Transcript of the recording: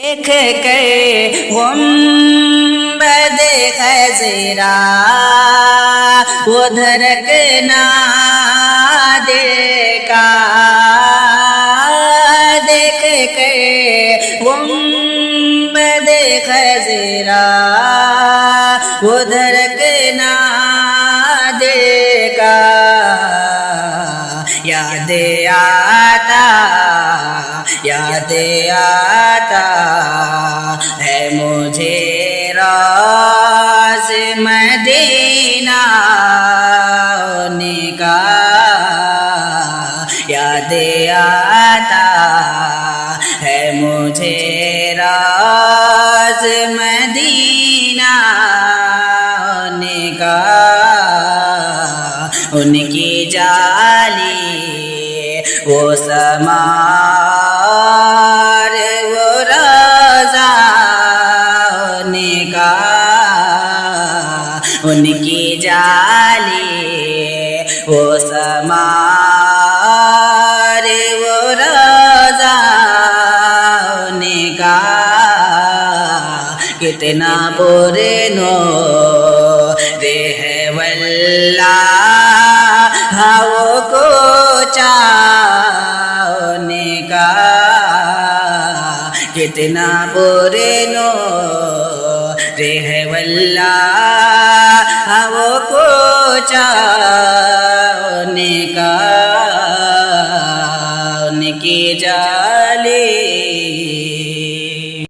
دیکھ کر گنبد خضرا وہ دھڑکنا دل کا، دیکھ کر گنبد خضرا وہ دھڑکنا دل کا، یاد آتا ہے مجھے راز مدینہ کا، یاد آتا ہے مجھے راز مدینہ کا، ان کی جالی وہ سمار وہ روضہ کا، ان کی جالی وہ سمار وہ روضہ کا، کتنا پرنو ہے واللہ وہ کوچا کا، کتنا پرنو ہے واللہ وہ کوچا